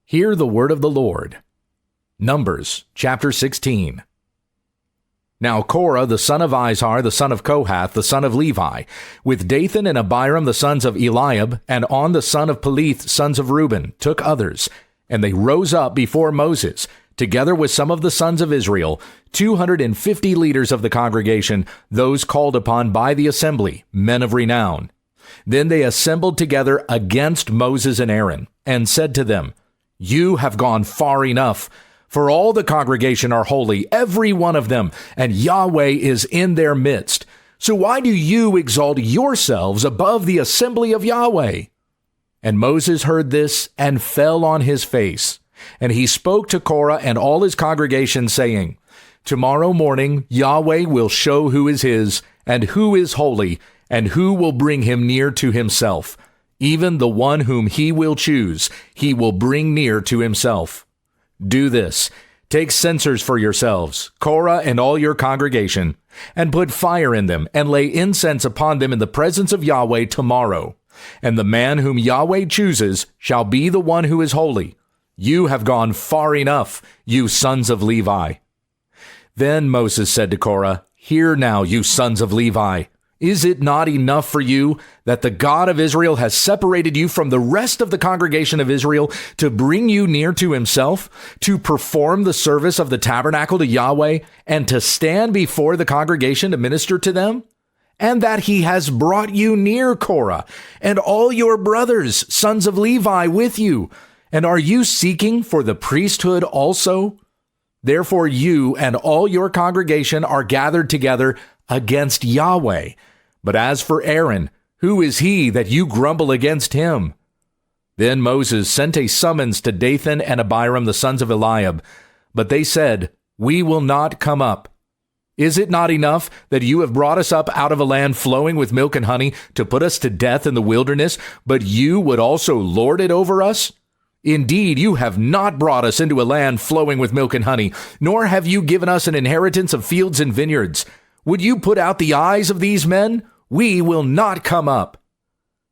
Hear the word of the Lord. Numbers chapter 16. Now Korah, the son of Izhar, the son of Kohath, the son of Levi, with Dathan and Abiram, the sons of Eliab, and On, the son of Peleth, sons of Reuben, took others, and they rose up before Moses, together with some of the sons of Israel, 250 leaders of the congregation, those called upon by the assembly, men of renown. Then they assembled together against Moses and Aaron, and said to them, You have gone far enough, for all the congregation are holy, every one of them, and Yahweh is in their midst. So why do you exalt yourselves above the assembly of Yahweh? And Moses heard this and fell on his face. And he spoke to Korah and all his congregation, saying, Tomorrow morning Yahweh will show who is his, and who is holy, and who will bring him near to himself. Even the one whom he will choose, he will bring near to himself. Do this. Take censers for yourselves, Korah and all your congregation, and put fire in them, and lay incense upon them in the presence of Yahweh tomorrow. And the man whom Yahweh chooses shall be the one who is holy. You have gone far enough, you sons of Levi. Then Moses said to Korah, Hear now, you sons of Levi. Is it not enough for you that the God of Israel has separated you from the rest of the congregation of Israel to bring you near to himself, to perform the service of the tabernacle to Yahweh, and to stand before the congregation to minister to them? And that he has brought you near, Korah, and all your brothers, sons of Levi, with you. And are you seeking for the priesthood also? Therefore you and all your congregation are gathered together against Yahweh. But as for Aaron, who is he that you grumble against him? Then Moses sent a summons to Dathan and Abiram, the sons of Eliab. But they said, We will not come up. Is it not enough that you have brought us up out of a land flowing with milk and honey to put us to death in the wilderness, but you would also lord it over us? Indeed, you have not brought us into a land flowing with milk and honey, nor have you given us an inheritance of fields and vineyards. Would you put out the eyes of these men? We will not come up.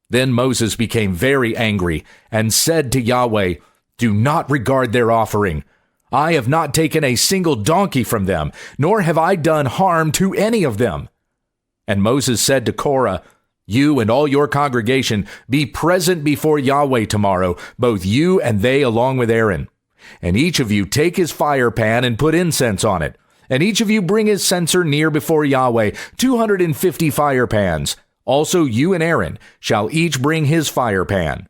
Then Moses became very angry and said to Yahweh, Do not regard their offering. I have not taken a single donkey from them, nor have I done harm to any of them. And Moses said to Korah, You and all your congregation be present before Yahweh tomorrow, both you and they along with Aaron. And each of you take his fire pan and put incense on it. And each of you bring his censer near before Yahweh, 250 fire pans. Also you and Aaron shall each bring his fire pan.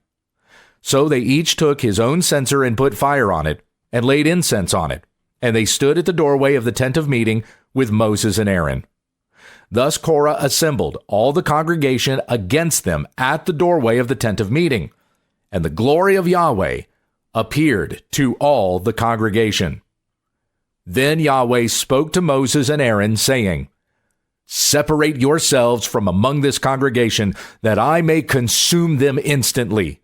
So they each took his own censer and put fire on it, and laid incense on it. And they stood at the doorway of the tent of meeting with Moses and Aaron. Thus Korah assembled all the congregation against them at the doorway of the tent of meeting. And the glory of Yahweh appeared to all the congregation. Then Yahweh spoke to Moses and Aaron, saying, Separate yourselves from among this congregation, that I may consume them instantly.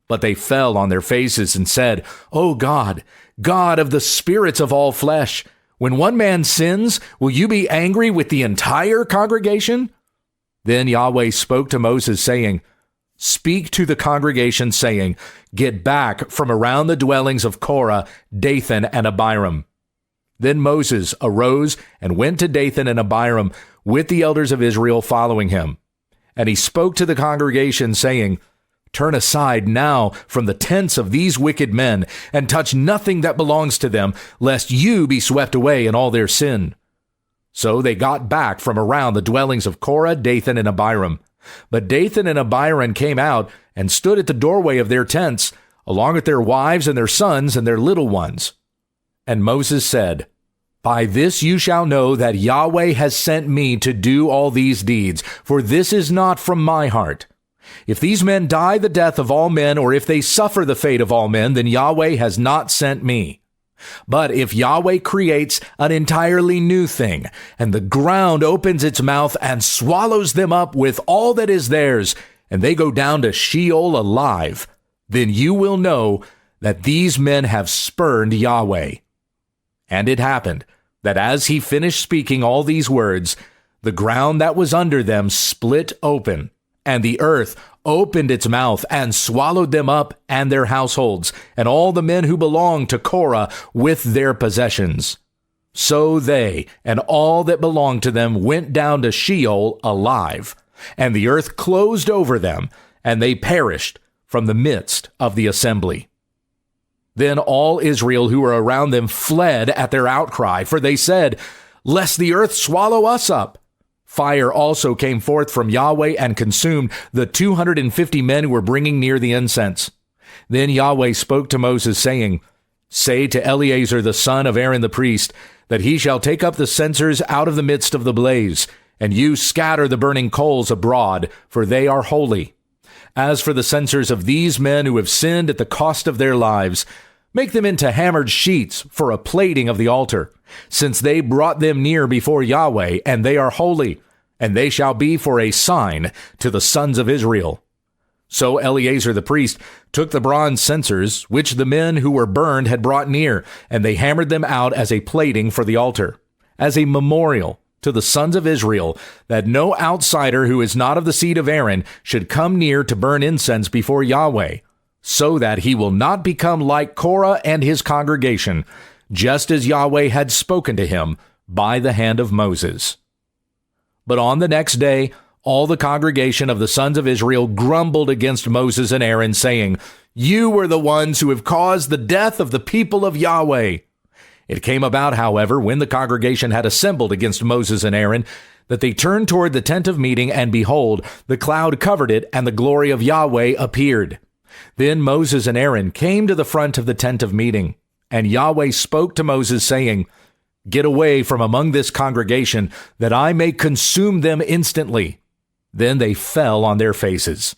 But they fell on their faces and said, O God, God of the spirits of all flesh, when one man sins, will you be angry with the entire congregation? Then Yahweh spoke to Moses, saying, Speak to the congregation, saying, Get back from around the dwellings of Korah, Dathan, and Abiram. Then Moses arose and went to Dathan and Abiram with the elders of Israel following him. And he spoke to the congregation, saying, Turn aside now from the tents of these wicked men, and touch nothing that belongs to them, lest you be swept away in all their sin. So they got back from around the dwellings of Korah, Dathan, and Abiram. But Dathan and Abiram came out and stood at the doorway of their tents, along with their wives and their sons and their little ones. And Moses said, By this you shall know that Yahweh has sent me to do all these deeds, for this is not from my heart. If these men die the death of all men, or if they suffer the fate of all men, then Yahweh has not sent me. But if Yahweh creates an entirely new thing, and the ground opens its mouth and swallows them up with all that is theirs, and they go down to Sheol alive, then you will know that these men have spurned Yahweh. And it happened that as he finished speaking all these words, the ground that was under them split open, and the earth opened its mouth and swallowed them up and their households, and all the men who belonged to Korah with their possessions. So they and all that belonged to them went down to Sheol alive, and the earth closed over them, and they perished from the midst of the assembly. Then all Israel who were around them fled at their outcry, for they said, "Lest the earth swallow us up." Fire also came forth from Yahweh and consumed the 250 men who were bringing near the incense. Then Yahweh spoke to Moses, saying, "Say to Eleazar the son of Aaron the priest, that he shall take up the censers out of the midst of the blaze, and you scatter the burning coals abroad, for they are holy. As for the censers of these men who have sinned at the cost of their lives, make them into hammered sheets for a plating of the altar, since they brought them near before Yahweh, and they are holy, and they shall be for a sign to the sons of Israel." So Eleazar the priest took the bronze censers, which the men who were burned had brought near, and they hammered them out as a plating for the altar, as a memorial to the sons of Israel, that no outsider who is not of the seed of Aaron should come near to burn incense before Yahweh, so that he will not become like Korah and his congregation, just as Yahweh had spoken to him by the hand of Moses. But on the next day, all the congregation of the sons of Israel grumbled against Moses and Aaron, saying, "You were the ones who have caused the death of the people of Yahweh." It came about, however, when the congregation had assembled against Moses and Aaron, that they turned toward the tent of meeting, and behold, the cloud covered it, and the glory of Yahweh appeared. Then Moses and Aaron came to the front of the tent of meeting, and Yahweh spoke to Moses, saying, "Get away from among this congregation, that I may consume them instantly." Then they fell on their faces.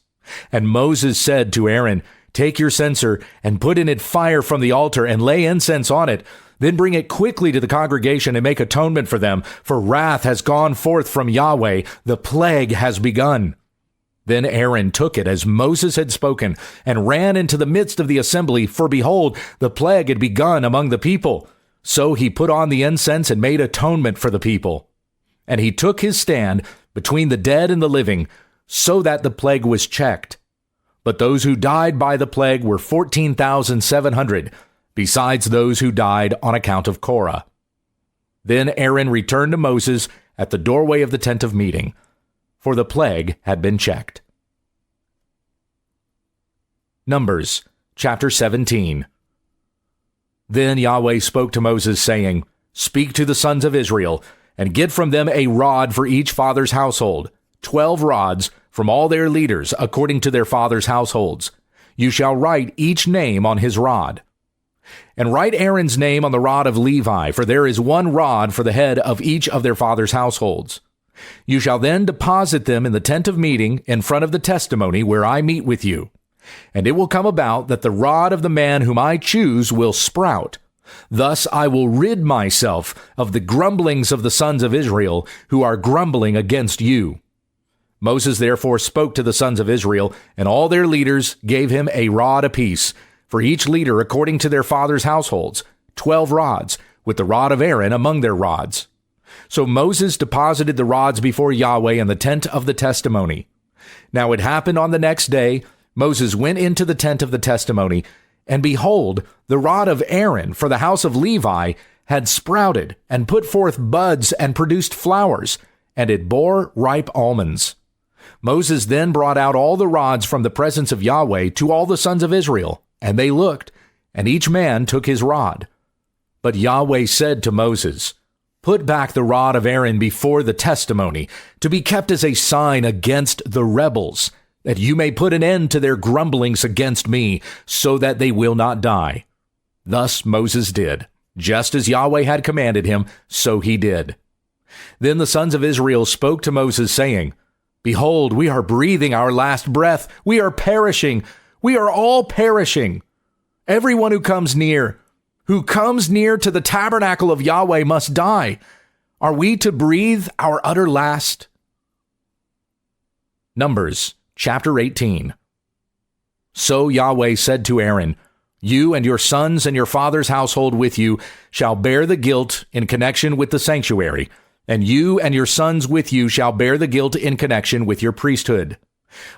And Moses said to Aaron, "Take your censer and put in it fire from the altar and lay incense on it. Then bring it quickly to the congregation and make atonement for them, for wrath has gone forth from Yahweh, the plague has begun." Then Aaron took it as Moses had spoken and ran into the midst of the assembly, for behold, the plague had begun among the people. So he put on the incense and made atonement for the people. And he took his stand between the dead and the living, so that the plague was checked. But those who died by the plague were 14,700, besides those who died on account of Korah. Then Aaron returned to Moses at the doorway of the tent of meeting, for the plague had been checked. Numbers chapter 17. Then Yahweh spoke to Moses, saying, "Speak to the sons of Israel, and get from them a rod for each father's household, 12 rods from all their leaders according to their fathers' households. You shall write each name on his rod. And write Aaron's name on the rod of Levi, for there is one rod for the head of each of their fathers' households. You shall then deposit them in the tent of meeting in front of the testimony where I meet with you. And it will come about that the rod of the man whom I choose will sprout. Thus I will rid myself of the grumblings of the sons of Israel, who are grumbling against you." Moses therefore spoke to the sons of Israel, and all their leaders gave him a rod apiece, for each leader according to their fathers' households, 12 rods, with the rod of Aaron among their rods. So Moses deposited the rods before Yahweh in the tent of the testimony. Now it happened on the next day, Moses went into the tent of the testimony, and behold, the rod of Aaron for the house of Levi had sprouted and put forth buds and produced flowers, and it bore ripe almonds. Moses then brought out all the rods from the presence of Yahweh to all the sons of Israel, and they looked, and each man took his rod. But Yahweh said to Moses, "Put back the rod of Aaron before the testimony, to be kept as a sign against the rebels, that you may put an end to their grumblings against me, so that they will not die." Thus Moses did. Just as Yahweh had commanded him, so he did. Then the sons of Israel spoke to Moses, saying, "Behold, we are breathing our last breath. We are perishing. We are all perishing. Everyone who comes near to the tabernacle of Yahweh must die. Are we to breathe our utter last?" Numbers chapter 18. So Yahweh said to Aaron, "You and your sons and your father's household with you shall bear the guilt in connection with the sanctuary, and you and your sons with you shall bear the guilt in connection with your priesthood.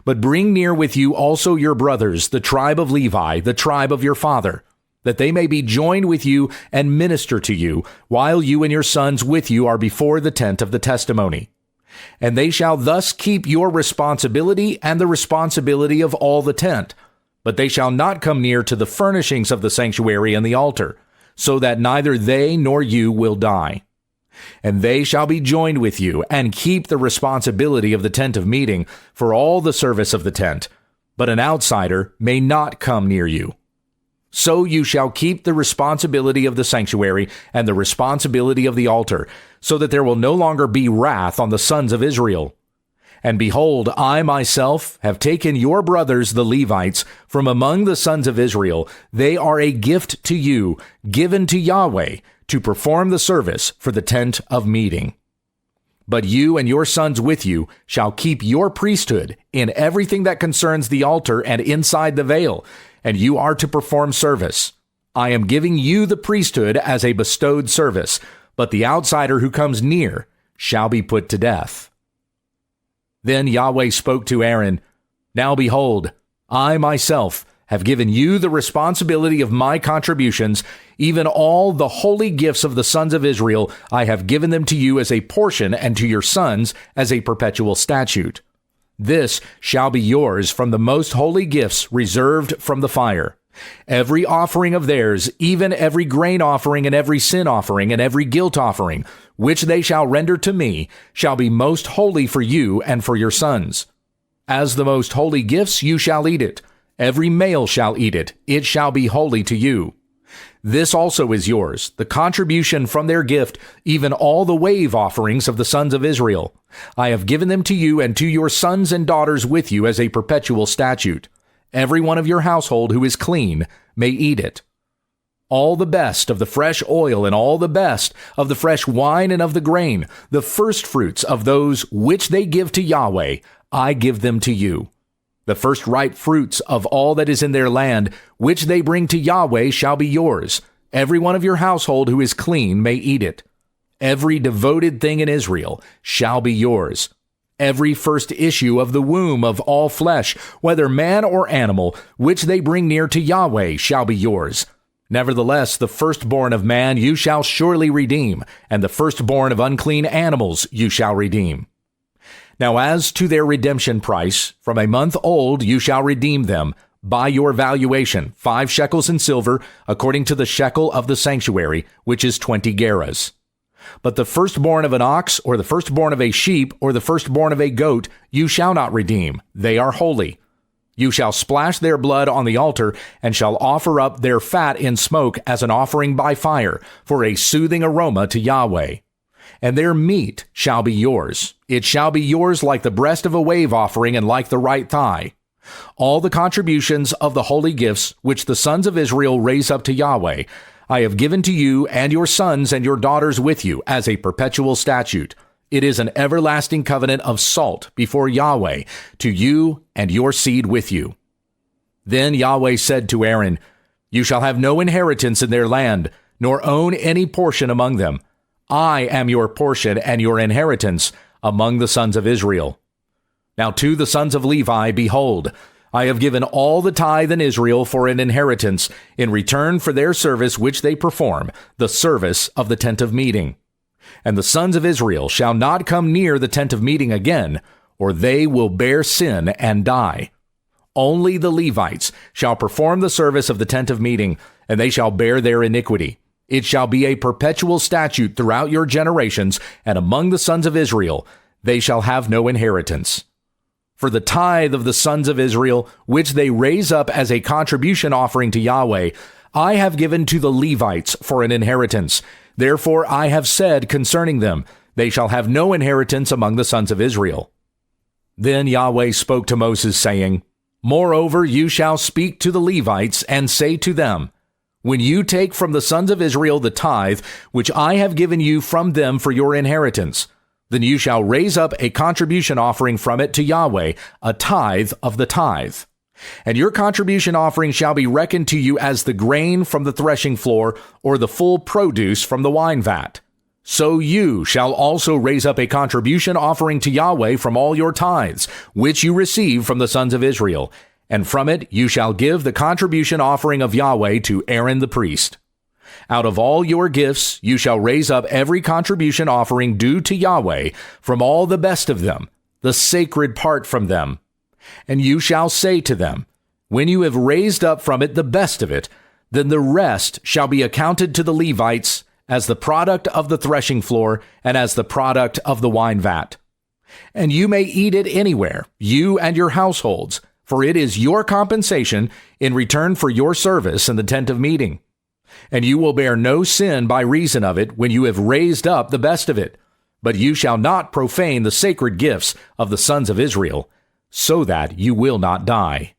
But bring near with you also your brothers, the tribe of Levi, the tribe of your father, that they may be joined with you and minister to you, while you and your sons with you are before the tent of the testimony. And they shall thus keep your responsibility and the responsibility of all the tent, but they shall not come near to the furnishings of the sanctuary and the altar, so that neither they nor you will die. And they shall be joined with you, and keep the responsibility of the tent of meeting for all the service of the tent, but an outsider may not come near you. So you shall keep the responsibility of the sanctuary and the responsibility of the altar, so that there will no longer be wrath on the sons of Israel. And behold, I myself have taken your brothers the Levites from among the sons of Israel. They are a gift to you, given to Yahweh, to perform the service for the tent of meeting. But you and your sons with you shall keep your priesthood in everything that concerns the altar and inside the veil, and you are to perform service. I am giving you the priesthood as a bestowed service, but the outsider who comes near shall be put to death. Then Yahweh spoke to Aaron, Now behold, I myself have given you the responsibility of my contributions, even all the holy gifts of the sons of Israel. I have given them to you as a portion, and to your sons as a perpetual statute. This shall be yours from the most holy gifts reserved from the fire. Every offering of theirs, even every grain offering and every sin offering and every guilt offering, which they shall render to me, shall be most holy for you and for your sons. As the most holy gifts you shall eat it. Every male shall eat it. It shall be holy to you. This also is yours, the contribution from their gift, even all the wave offerings of the sons of Israel. I have given them to you and to your sons and daughters with you as a perpetual statute. Every one of your household who is clean may eat it. All the best of the fresh oil and all the best of the fresh wine and of the grain, the first fruits of those which they give to Yahweh, I give them to you. The first ripe fruits of all that is in their land, which they bring to Yahweh, shall be yours. Every one of your household who is clean may eat it. Every devoted thing in Israel shall be yours. Every first issue of the womb of all flesh, whether man or animal, which they bring near to Yahweh, shall be yours. Nevertheless, the firstborn of man you shall surely redeem, and the firstborn of unclean animals you shall redeem. Now as to their redemption price, from a month old you shall redeem them, by your valuation, 5 shekels in silver, according to the shekel of the sanctuary, which is 20 gerahs. But the firstborn of an ox, or the firstborn of a sheep, or the firstborn of a goat, you shall not redeem. They are holy. You shall splash their blood on the altar, and shall offer up their fat in smoke as an offering by fire, for a soothing aroma to Yahweh. And their meat shall be yours. It shall be yours like the breast of a wave offering and like the right thigh. All the contributions of the holy gifts which the sons of Israel raise up to Yahweh, I have given to you and your sons and your daughters with you as a perpetual statute. It is an everlasting covenant of salt before Yahweh to you and your seed with you. Then Yahweh said to Aaron, You shall have no inheritance in their land, nor own any portion among them. I am your portion and your inheritance among the sons of Israel. Now to the sons of Levi, behold, I have given all the tithe in Israel for an inheritance in return for their service which they perform, the service of the tent of meeting. And the sons of Israel shall not come near the tent of meeting again, or they will bear sin and die. Only the Levites shall perform the service of the tent of meeting, and they shall bear their iniquity. It shall be a perpetual statute throughout your generations, and among the sons of Israel they shall have no inheritance. For the tithe of the sons of Israel, which they raise up as a contribution offering to Yahweh, I have given to the Levites for an inheritance. Therefore I have said concerning them, they shall have no inheritance among the sons of Israel. Then Yahweh spoke to Moses, saying, Moreover, you shall speak to the Levites, and say to them, When you take from the sons of Israel the tithe, which I have given you from them for your inheritance, then you shall raise up a contribution offering from it to Yahweh, a tithe of the tithe. And your contribution offering shall be reckoned to you as the grain from the threshing floor, or the full produce from the wine vat. So you shall also raise up a contribution offering to Yahweh from all your tithes, which you receive from the sons of Israel, and from it you shall give the contribution offering of Yahweh to Aaron the priest. Out of all your gifts you shall raise up every contribution offering due to Yahweh from all the best of them, the sacred part from them. And you shall say to them, when you have raised up from it the best of it, then the rest shall be accounted to the Levites as the product of the threshing floor and as the product of the wine vat. And you may eat it anywhere, you and your households, for it is your compensation in return for your service in the tent of meeting. And you will bear no sin by reason of it when you have raised up the best of it. But you shall not profane the sacred gifts of the sons of Israel, so that you will not die.